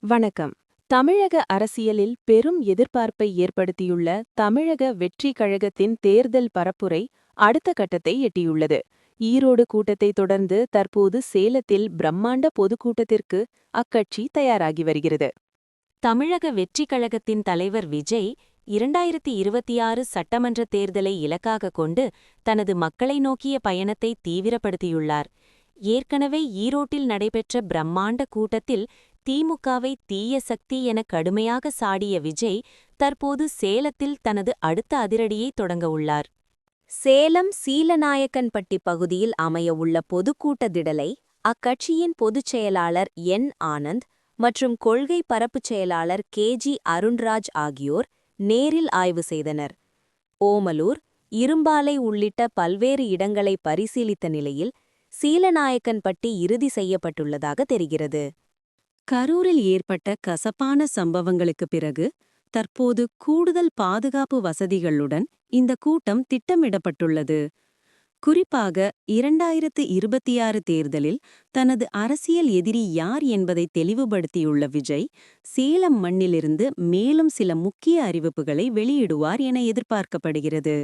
வணக்கம். தமிழக அரசியலில் பெரும் எதிர்பார்ப்பை ஏற்படுத்தியுள்ள தமிழக வெற்றிக் கழகத்தின் தேர்தல் பரப்புரை அடுத்த கட்டத்தை எட்டியுள்ளது. ஈரோடு கூட்டத்தை தொடர்ந்து தற்போது சேலத்தில் பிரம்மாண்ட பொதுக்கூட்டத்திற்கு அக்கட்சி தயாராகி வருகிறது. தமிழக வெற்றிக் கழகத்தின் தலைவர் விஜய் 2026 சட்டமன்ற தேர்தலை இலக்காக கொண்டு தனது மக்களை நோக்கிய பயணத்தை தீவிரப்படுத்தியுள்ளார். ஏற்கனவே ஈரோட்டில் நடைபெற்ற பிரம்மாண்ட கூட்டத்தில் திமுகவை தீய சக்தி என கடுமையாக சாடிய விஜய் தற்போது சேலத்தில் தனது அடுத்த அதிரடியை தொடங்கவுள்ளார். சேலம் சீலநாயக்கன்பட்டி பகுதியில் அமையவுள்ள பொதுக்கூட்ட திடலை அக்கட்சியின் பொதுச் செயலாளர் என். ஆனந்த் மற்றும் கொள்கை பரப்புச் செயலாளர் கே.ஜி. அருண்ராஜ் ஆகியோர் நேரில் ஆய்வு செய்தனர். ஓமலூர், இரும்பாலை உள்ளிட்ட பல்வேறு இடங்களை பரிசீலித்த நிலையில் சீலநாயக்கன்பட்டி இறுதி செய்யப்பட்டுள்ளதாக தெரிகிறது. கரூரில் ஏற்பட்ட கசப்பான சம்பவங்களுக்கு பிறகு தற்போது கூடுதல் பாதுகாப்பு வசதிகளுடன் இந்த கூட்டம் திட்டமிடப்பட்டுள்ளது. குறிப்பாக 2026 தேர்தலில் தனது அரசியல் எதிரி யார் என்பதை தெளிவுபடுத்தியுள்ள விஜய், சேலம் மண்ணிலிருந்து மேலும் சில முக்கிய அறிவிப்புகளை வெளியிடுவார் என எதிர்பார்க்கப்படுகிறது.